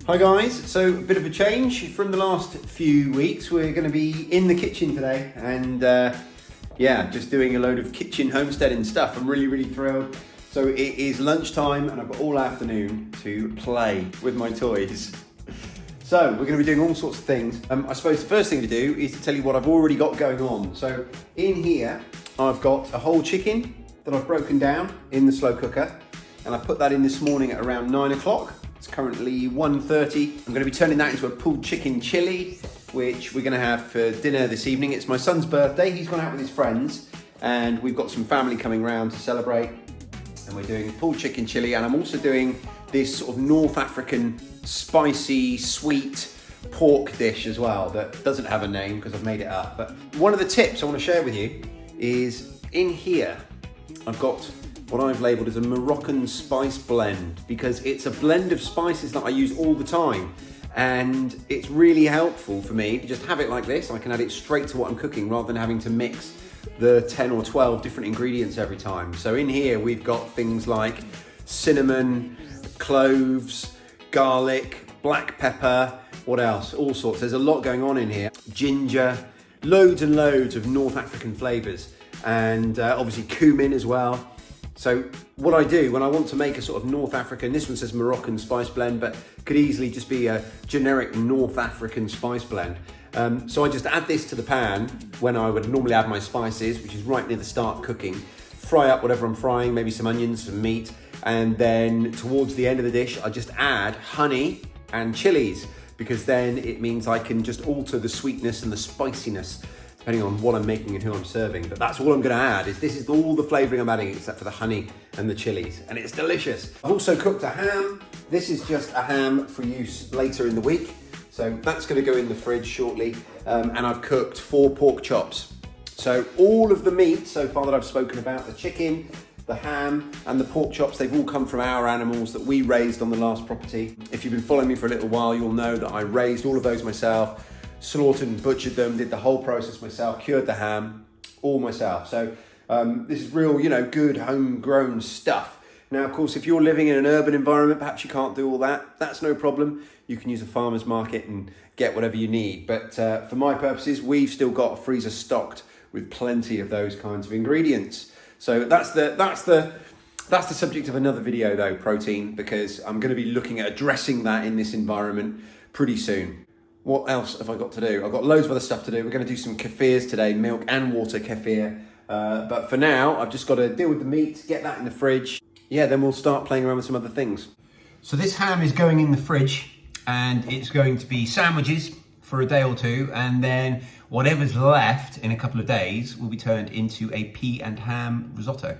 Hi guys, so a bit of a change from the last few weeks. We're going to be in the kitchen today and yeah, just doing a load of kitchen homesteading stuff. I'm really thrilled. So it is lunchtime and I've got all afternoon to play with my toys. So we're going to be doing all sorts of things. I suppose the first thing to do is to tell you what I've already got going on. So in here, I've got a whole chicken that I've broken down in the slow cooker, and I put that in this morning at around 9 o'clock. It's currently 1:30. I'm going to be turning that into a pulled chicken chili, which we're going to have for dinner this evening. It's my son's birthday. He's gone out with his friends, and we've got some family coming round to celebrate. And we're doing pulled chicken chili, and I'm also doing this sort of North African spicy, sweet pork dish as well that doesn't have a name because I've made it up. But one of the tips I want to share with you is in here, I've got what I've labelled as a Moroccan spice blend, because it's a blend of spices that I use all the time, and it's really helpful for me to just have it like this. I can add it straight to what I'm cooking rather than having to mix the 10 or 12 different ingredients every time. So in here we've got things like cinnamon, cloves, garlic, black pepper, what else? All sorts. There's a lot going on in here. Ginger, loads and loads of North African flavours, and obviously cumin as well. So what I do when I want to make a sort of North African, this one says Moroccan spice blend, but could easily just be a generic North African spice blend. So I just add this to the pan when I would normally add my spices, which is right near the start of cooking. Fry up whatever I'm frying, maybe some onions, some meat, and then towards the end of the dish, I just add honey and chilies, because then it means I can just alter the sweetness and the spiciness depending on what I'm making and who I'm serving. But that's all I'm gonna add, this is all the flavouring I'm adding except for the honey and the chilies, and it's delicious. I've also cooked a ham. This is just a ham for use later in the week. So that's gonna go in the fridge shortly. And I've cooked 4 pork chops. So all of the meat so far that I've spoken about, the chicken, the ham and the pork chops, they've all come from our animals that we raised on the last property. If you've been following me for a little while, you'll know that I raised all of those myself, slaughtered and butchered them, did the whole process myself, cured the ham, all myself. So this is real, good homegrown stuff. Now, of course, if you're living in an urban environment, perhaps you can't do all that. That's no problem. You can use a farmer's market and get whatever you need. But for my purposes, we've still got a freezer stocked with plenty of those kinds of ingredients. So that's the subject of another video though, protein, because I'm going to be looking at addressing that in this environment pretty soon. What else have I got to do? I've got loads of other stuff to do. We're going to do some kefirs today, milk and water kefir. But for now, I've just got to deal with the meat, get that in the fridge. Yeah, then we'll start playing around with some other things. So this ham is going in the fridge, and it's going to be sandwiches for a day or two, and then whatever's left in a couple of days will be turned into a pea and ham risotto.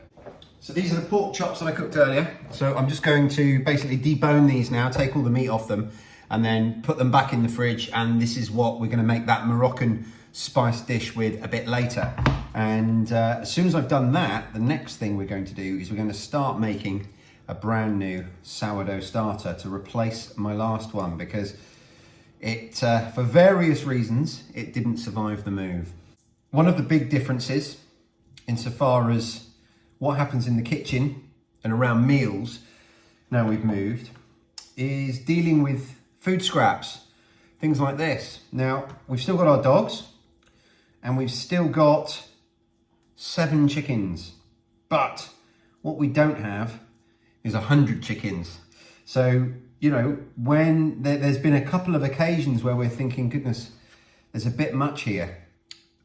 So these are the pork chops that I cooked earlier. So I'm just going to basically debone these now, take all the meat off them, and then put them back in the fridge. And this is what we're going to make that Moroccan spice dish with a bit later. And as soon as I've done that, the next thing we're going to do is we're going to start making a brand new sourdough starter to replace my last one, because it, for various reasons, it didn't survive the move. One of the big differences insofar as what happens in the kitchen and around meals now we've moved is dealing with food scraps, things like this. Now, we've still got our dogs and we've still got 7 chickens, but what we don't have is 100 chickens. So, when there's been a couple of occasions where we're thinking, goodness, there's a bit much here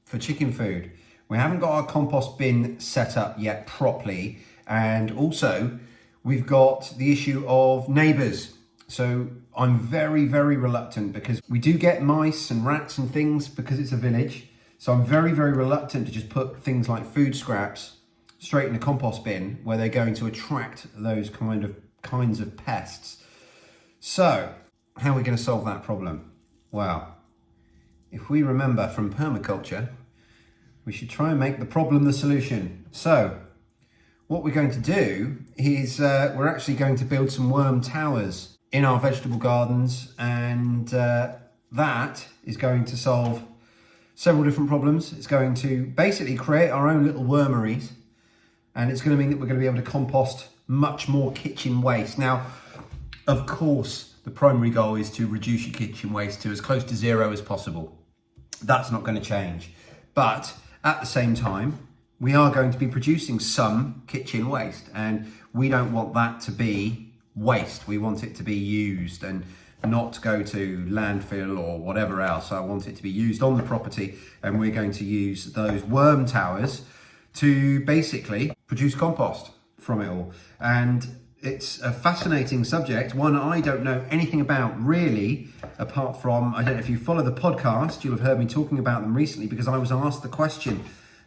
for chicken food. We haven't got our compost bin set up yet properly. And also we've got the issue of neighbours. So I'm very reluctant, because we do get mice and rats and things because it's a village. So I'm very reluctant to just put things like food scraps straight in the compost bin where they're going to attract those kinds of pests. So how are we going to solve that problem? Well, if we remember from permaculture, we should try and make the problem the solution. So what we're going to do is we're actually going to build some worm towers in our vegetable gardens, and that is going to solve several different problems. It's going to basically create our own little wormeries, and it's going to mean that we're going to be able to compost much more kitchen waste. Now, of course, the the primary goal is to reduce your kitchen waste to as close to zero as possible. That's not going to change. But at the same time, we are going to be producing some kitchen waste, and we don't want that to be waste. We want it to be used and not go to landfill or whatever else. I want it to be used on the property, and we're going to use those worm towers to basically produce compost from it all. And it's a fascinating subject, one I don't know anything about really, apart from, I don't know if you follow the podcast, you'll have heard me talking about them recently because I was asked the question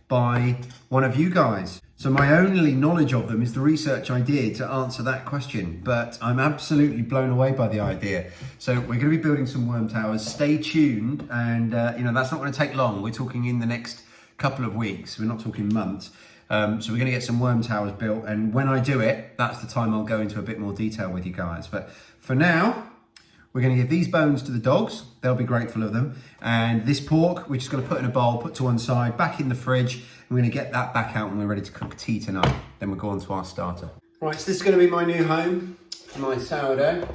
by one of you guys. So my only knowledge of them is the research I did to answer that question, but I'm absolutely blown away by the idea. So we're going to be building some worm towers. Stay tuned, and that's not going to take long. We're talking in the next couple of weeks. We're not talking months. So we're going to get some worm towers built, and when I do it, that's the time I'll go into a bit more detail with you guys. But for now, we're going to give these bones to the dogs. They'll be grateful of them. And this pork, we're just going to put in a bowl, put to one side, back in the fridge. And we're going to get that back out when we're ready to cook tea tonight. Then we'll go on to our starter. Right, so this is going to be my new home for my sourdough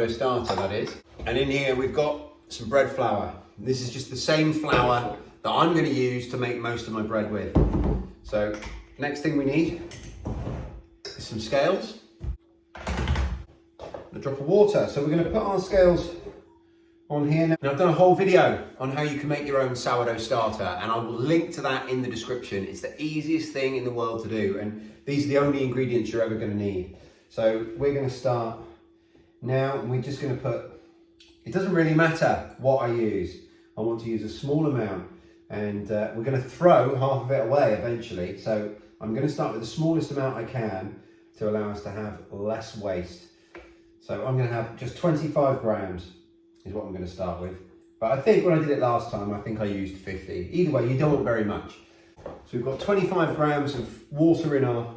starter, that is. And in here we've got some bread flour. This is just the same flour that I'm going to use to make most of my bread with. So next thing we need is some scales, a drop of water. So we're going to put our scales on here now. I've done a whole video on how you can make your own sourdough starter, and I will link to that in the description. It's the easiest thing in the world to do, and these are the only ingredients you're ever going to need. So we're going to start now, and we're just going to put, it doesn't really matter what I use. I want to use a small amount, and we're going to throw half of it away eventually. So I'm going to start with the smallest amount I can to allow us to have less waste. So I'm going to have just 25 grams is what I'm going to start with. But I think when I did it last time, I think I used 50. Either way, you don't want very much. So we've got 25 grams of water in our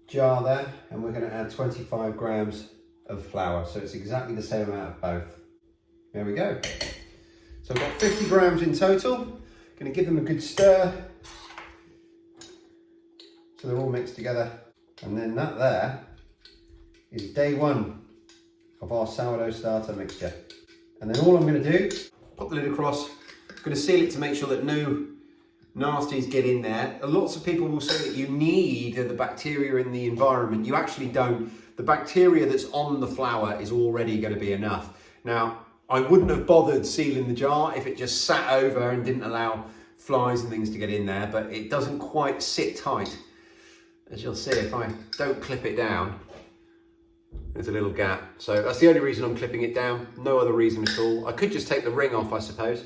jar there, and we're going to add 25 grams of flour. So it's exactly the same amount of both. There we go. So I've got 50 grams in total. Going to give them a good stir so they're all mixed together. And then that there is day one of our sourdough starter mixture. And then all I'm going to do, pop the lid across, I'm going to seal it to make sure that no nasties get in there. Lots of people will say that you need the bacteria in the environment. You actually don't. The bacteria that's on the flour is already going to be enough. Now, I wouldn't have bothered sealing the jar if it just sat over and didn't allow flies and things to get in there, but it doesn't quite sit tight. As you'll see, if I don't clip it down, there's a little gap. So that's the only reason I'm clipping it down, no other reason at all. I could just take the ring off, I suppose.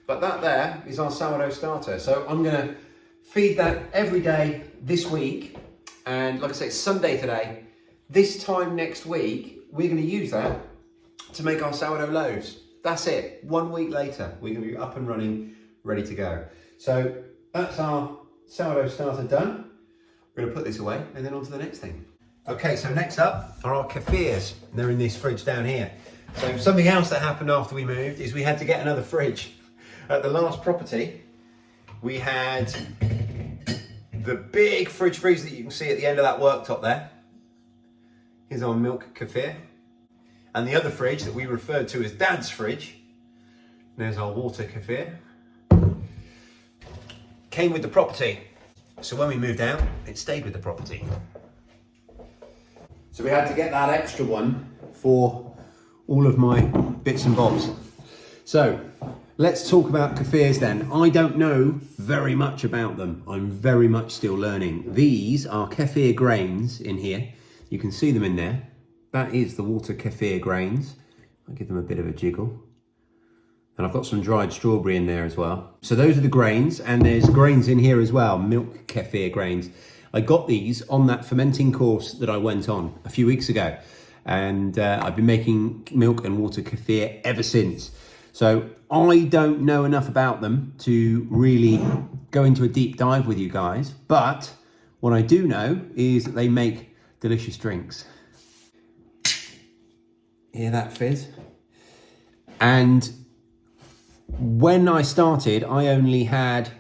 But that there is our sourdough starter. So I'm gonna feed that every day this week. And like I say, it's Sunday today. This time next week, we're gonna use that to make our sourdough loaves. That's it. 1 week later, we're gonna be up and running, ready to go. So that's our sourdough starter done. We're gonna put this away and then on to the next thing. Okay, so next up are our kefirs. They're in this fridge down here. So something else that happened after we moved is we had to get another fridge. At the last property, we had the big fridge freezer that you can see at the end of that worktop there. Here's our milk kefir. And the other fridge that we referred to as Dad's fridge, there's our water kefir, came with the property. So when we moved out, it stayed with the property. So we had to get that extra one for all of my bits and bobs. So let's talk about kefirs then. I don't know very much about them. I'm very much still learning. These are kefir grains in here. You can see them in there. That is the water kefir grains. I'll give them a bit of a jiggle. And I've got some dried strawberry in there as well. So those are the grains, and there's grains in here as well, milk kefir grains. I got these on that fermenting course that I went on a few weeks ago. And I've been making milk and water kefir ever since. So I don't know enough about them to really go into a deep dive with you guys. But what I do know is that they make delicious drinks. Hear that fizz? And when I started, I only had,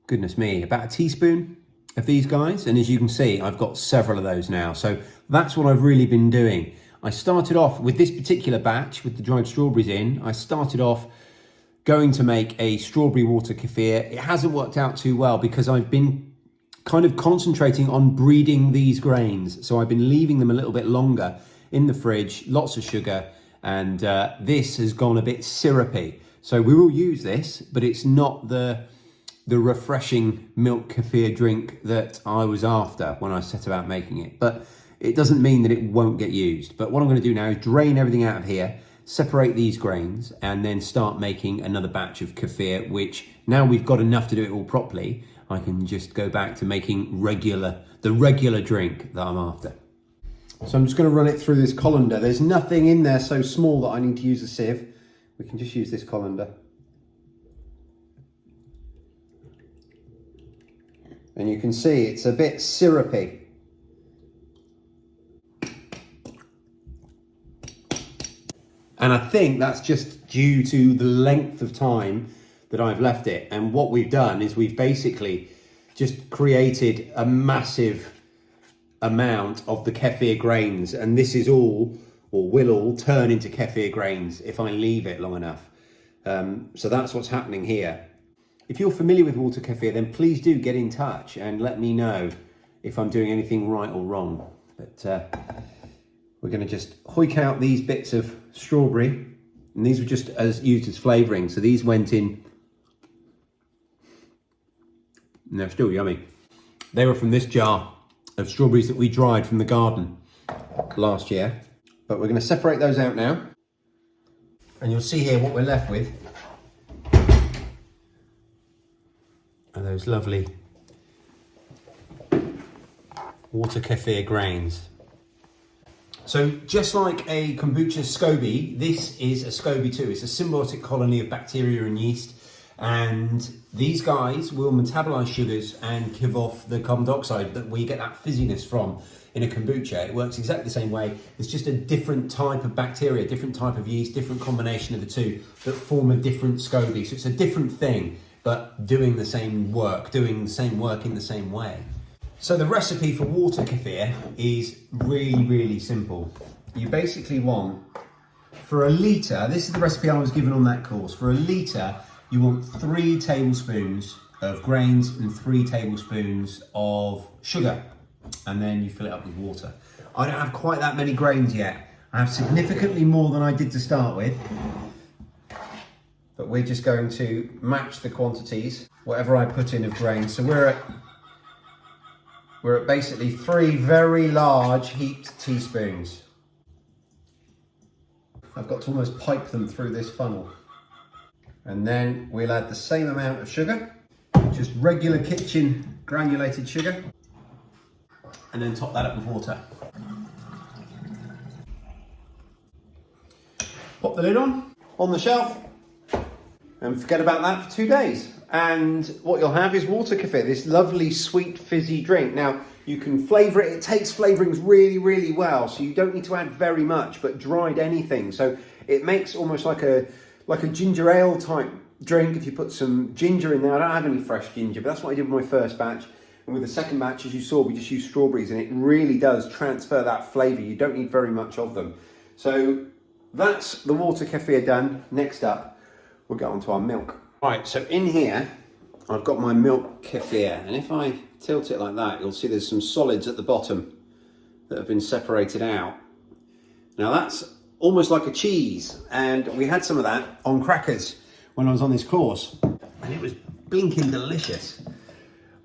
goodness me, about a teaspoon of these guys. And as you can see, I've got several of those now. So that's what I've really been doing. I started off with this particular batch with the dried strawberries in. I started off going to make a strawberry water kefir. It hasn't worked out too well because I've been kind of concentrating on breeding these grains. So I've been leaving them a little bit longer in the fridge, lots of sugar, and this has gone a bit syrupy. So we will use this, but it's not the refreshing milk kefir drink that I was after when I set about making it. But it doesn't mean that it won't get used. But what I'm going to do now is drain everything out of here, separate these grains, and then start making another batch of kefir, which now we've got enough to do it all properly, I can just go back to making the regular drink that I'm after. So I'm just going to run it through this colander. There's nothing in there so small that I need to use a sieve. We can just use this colander. And you can see it's a bit syrupy. And I think that's just due to the length of time that I've left it. And what we've done is we've basically just created a massive amount of the kefir grains. And this is all, or will all, turn into kefir grains if I leave it long enough. So that's what's happening here. If you're familiar with water kefir, then please do get in touch and let me know if I'm doing anything right or wrong. But we're going to just hoik out these bits of strawberry, and these were just used as flavouring. So these went in, and they're still yummy. They were from this jar of strawberries that we dried from the garden last year. But we're going to separate those out now, and you'll see here what we're left with are those lovely water kefir grains. So just like a kombucha SCOBY, this is a SCOBY too. It's a symbiotic colony of bacteria and yeast, and these guys will metabolize sugars and give off the carbon dioxide that we get that fizziness from in a kombucha. It works exactly the same way. It's just a different type of bacteria, different type of yeast, different combination of the two that form a different SCOBY. So it's a different thing, but doing the same work in the same way. So the recipe for water kefir is really, really simple. You basically want, for a litre, this is the recipe I was given on that course. For a litre, you want 3 tablespoons of grains and 3 tablespoons of sugar. And then you fill it up with water. I don't have quite that many grains yet. I have significantly more than I did to start with. But we're just going to match the quantities, whatever I put in of grains. So we're at basically 3 very large heaped teaspoons. I've got to almost pipe them through this funnel. And then we'll add the same amount of sugar, just regular kitchen granulated sugar, and then top that up with water. Pop the lid on the shelf, and forget about that for 2 days. And what you'll have is water kefir, this lovely sweet fizzy drink. Now you can flavour it. It takes flavourings really, really well, so you don't need to add very much, but dried anything. So it makes almost like a ginger ale type drink if you put some ginger in there. I don't have any fresh ginger, but that's what I did with my first batch. And with the second batch, as you saw, we just used strawberries, and it really does transfer that flavour. You don't need very much of them. So that's the water kefir done. Next up, we'll get on to our milk. Right, so in here, I've got my milk kefir, and if I tilt it like that, you'll see there's some solids at the bottom that have been separated out. Now that's almost like a cheese, and we had some of that on crackers when I was on this course, and it was blinking delicious.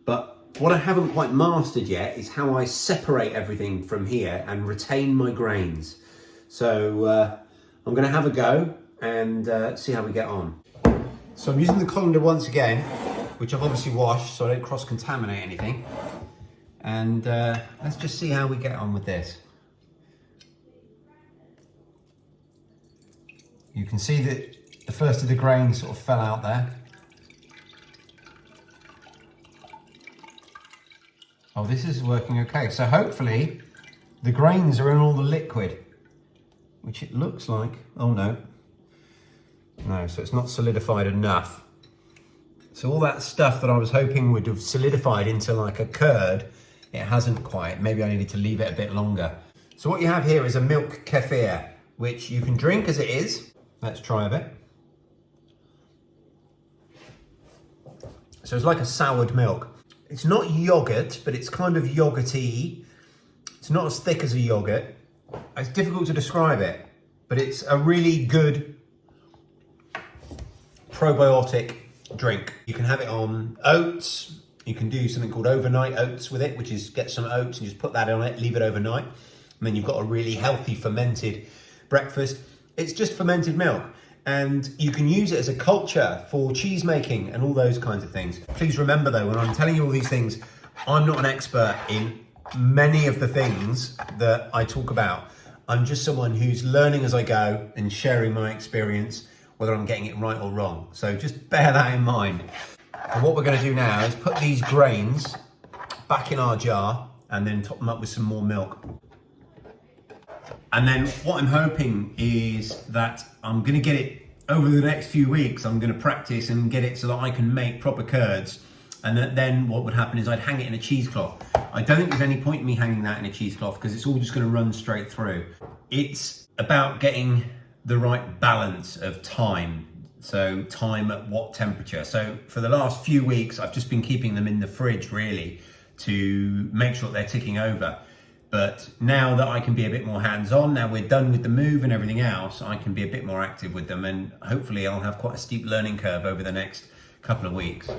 But what I haven't quite mastered yet is how I separate everything from here and retain my grains. So I'm going to have a go and see how we get on. So I'm using the colander once again, which I've obviously washed so I don't cross-contaminate anything. And let's just see how we get on with this. You can see that the first of the grains sort of fell out there. Oh, this is working okay. So hopefully the grains are in all the liquid, which it looks like. Oh no. No, so it's not solidified enough. So all that stuff that I was hoping would have solidified into like a curd, it hasn't quite. Maybe I needed to leave it a bit longer. So what you have here is a milk kefir, which you can drink as it is. Let's try a bit. So it's like a soured milk. It's not yogurt, but it's kind of yogurty. It's not as thick as a yogurt. It's difficult to describe it, but it's a really good probiotic drink. You can have it on oats. You can do something called overnight oats with it, which is get some oats and just put that on it, leave it overnight. And then you've got a really healthy fermented breakfast. It's just fermented milk. And you can use it as a culture for cheese making and all those kinds of things. Please remember though, when I'm telling you all these things, I'm not an expert in many of the things that I talk about. I'm just someone who's learning as I go and sharing my experience, whether I'm getting it right or wrong. So just bear that in mind. And what we're going to do now is put these grains back in our jar and then top them up with some more milk. And then what I'm hoping is that I'm going to get it over the next few weeks. I'm going to practice and get it so that I can make proper curds. And then what would happen is I'd hang it in a cheesecloth. I don't think there's any point in me hanging that in a cheesecloth because it's all just going to run straight through. It's about getting the right balance of time. So time at what temperature. So for the last few weeks, I've just been keeping them in the fridge really to make sure they're ticking over. But now that I can be a bit more hands-on, now we're done with the move and everything else, I can be a bit more active with them, and hopefully I'll have quite a steep learning curve over the next couple of weeks.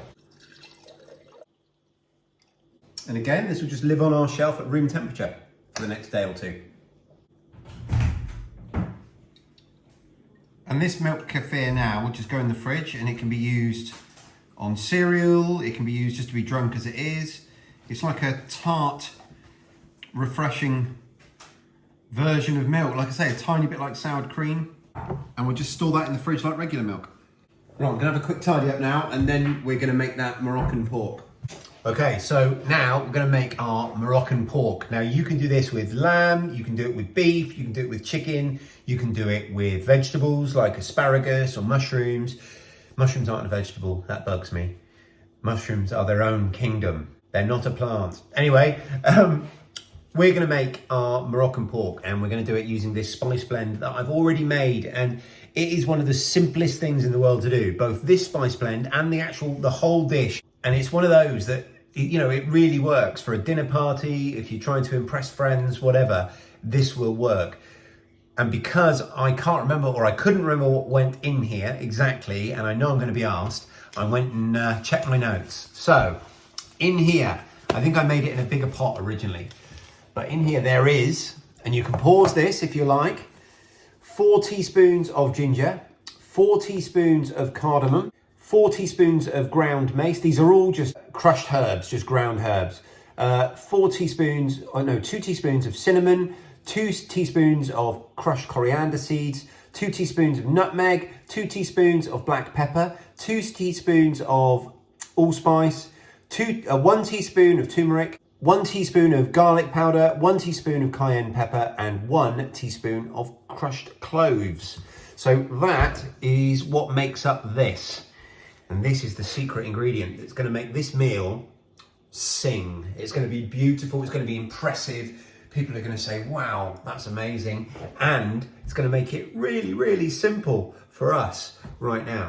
And again, this will just live on our shelf at room temperature for the next day or two. And this milk kefir now will just go in the fridge, and it can be used on cereal, it can be used just to be drunk as it is. It's like a tart, refreshing version of milk. Like I say, a tiny bit like sour cream. And we'll just store that in the fridge like regular milk. Right, I'm gonna have a quick tidy up now, and then we're gonna make that Moroccan pork. Okay, so now we're gonna make our Moroccan pork. Now you can do this with lamb, you can do it with beef, you can do it with chicken, you can do it with vegetables like asparagus or mushrooms. Mushrooms aren't a vegetable, that bugs me. Mushrooms are their own kingdom. They're not a plant. Anyway, we're gonna make our Moroccan pork, and we're gonna do it using this spice blend that I've already made. And it is one of the simplest things in the world to do, both this spice blend and the whole dish. And it's one of those that, you know, it really works for a dinner party, if you're trying to impress friends, whatever, this will work. And because I can't remember, or I couldn't remember what went in here exactly, and I know I'm going to be asked, I went and checked my notes. So in here, I think I made it in a bigger pot originally, but in here there is, and you can pause this if you like, 4 teaspoons of ginger, 4 teaspoons of cardamom, 4 teaspoons of ground mace. These are all just crushed herbs, just ground herbs. 2 teaspoons of cinnamon, 2 teaspoons of crushed coriander seeds, 2 teaspoons of nutmeg, 2 teaspoons of black pepper, 2 teaspoons of allspice, 1 teaspoon of turmeric, 1 teaspoon of garlic powder, 1 teaspoon of cayenne pepper, and 1 teaspoon of crushed cloves. So that is what makes up this. And this is the secret ingredient that's going to make this meal sing. It's going to be beautiful, it's going to be impressive. People are going to say, wow, that's amazing. And it's going to make it really, really simple for us right now.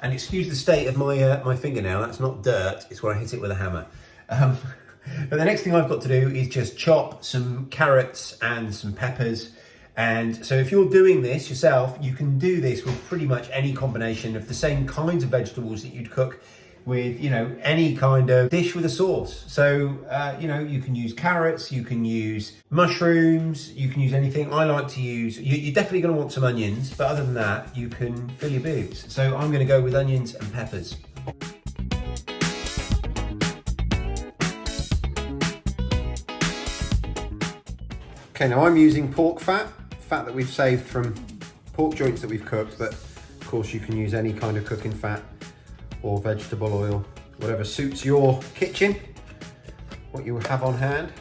And excuse the state of my fingernail, that's not dirt, it's where I hit it with a hammer. But the next thing I've got to do is just chop some carrots and some peppers. And so if you're doing this yourself, you can do this with pretty much any combination of the same kinds of vegetables that you'd cook with, you know, any kind of dish with a sauce. So, you know, you can use carrots, you can use mushrooms, you can use anything. I like to use, you're definitely going to want some onions, but other than that, you can fill your boobs. So I'm going to go with onions and peppers. Okay, now I'm using pork fat that we've saved from pork joints that we've cooked, but of course you can use any kind of cooking fat or vegetable oil, whatever suits your kitchen, what you have on hand.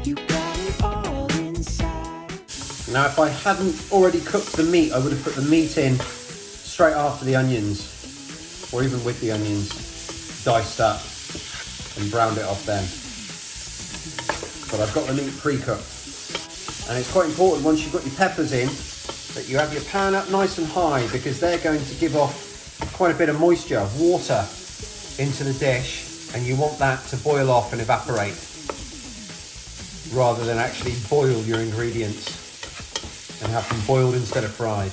You got it. Now, if I hadn't already cooked the meat, I would have put the meat in straight after the onions, or even with the onions, diced up and browned it off then. But I've got the meat pre-cooked. And it's quite important once you've got your peppers in, that you have your pan up nice and high, because they're going to give off quite a bit of moisture, water into the dish, and you want that to boil off and evaporate rather than actually boil your ingredients and have them boiled instead of fried.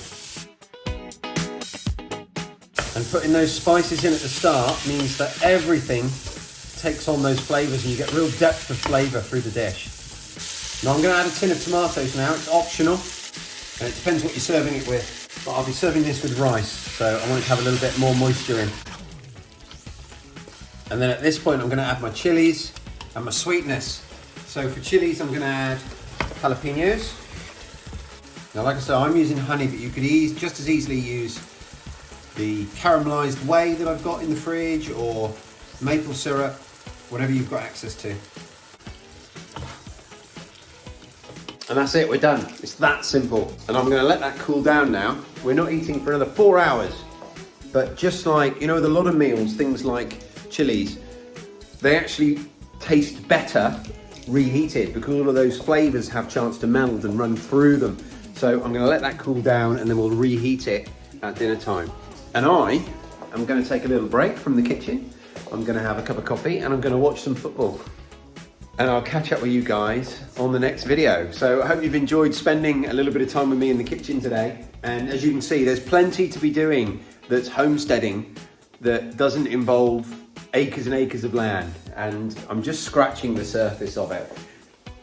And putting those spices in at the start means that everything takes on those flavours and you get real depth of flavour through the dish. Now I'm going to add a tin of tomatoes now. It's optional and it depends what you're serving it with, but I'll be serving this with rice, so I want it to have a little bit more moisture in. And then at this point I'm going to add my chilies and my sweetness. So for chilies I'm going to add jalapenos. Now like I said, I'm using honey, but you could just as easily use the caramelised whey that I've got in the fridge, or maple syrup, whatever you've got access to. And that's it, we're done. It's that simple. And I'm going to let that cool down now. We're not eating for another 4 hours. But just like, you know, with a lot of meals, things like chilies, they actually taste better reheated because all of those flavours have a chance to meld and run through them. So I'm going to let that cool down and then we'll reheat it at dinner time. And I am going to take a little break from the kitchen. I'm going to have a cup of coffee and I'm going to watch some football. And I'll catch up with you guys on the next video. So I hope you've enjoyed spending a little bit of time with me in the kitchen today. And as you can see, there's plenty to be doing that's homesteading that doesn't involve acres and acres of land. And I'm just scratching the surface of it.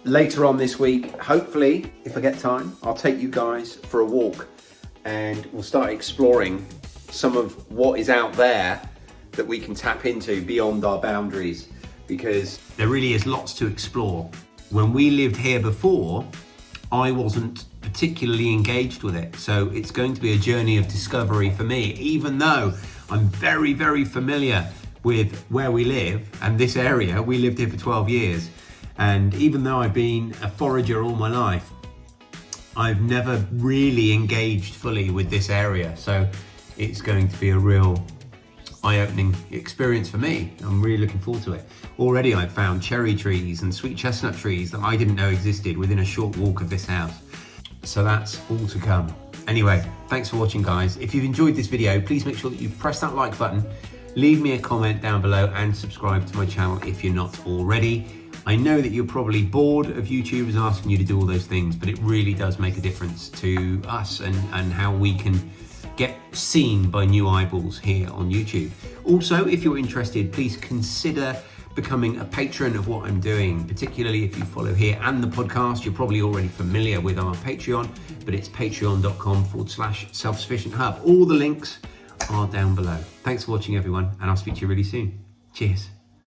Later on this week, hopefully, if I get time, I'll take you guys for a walk and we'll start exploring some of what is out there that we can tap into beyond our boundaries, because there really is lots to explore. When we lived here before, I wasn't particularly engaged with it. So it's going to be a journey of discovery for me, even though I'm very, very familiar with where we live and this area. We lived here for 12 years. And even though I've been a forager all my life, I've never really engaged fully with this area. So it's going to be a real eye-opening experience for me. I'm really looking forward to it. Already I've found cherry trees and sweet chestnut trees that I didn't know existed within a short walk of this house. So that's all to come. Anyway, thanks for watching, guys. If you've enjoyed this video, please make sure that you press that like button, leave me a comment down below and subscribe to my channel if you're not already. I know that you're probably bored of YouTubers asking you to do all those things, but it really does make a difference to us and how we can get seen by new eyeballs here on YouTube. Also, if you're interested, please consider becoming a patron of what I'm doing, particularly if you follow here and the podcast. You're probably already familiar with our Patreon, but it's patreon.com/selfsufficienthub. All the links are down below. Thanks for watching, everyone, and I'll speak to you really soon. Cheers.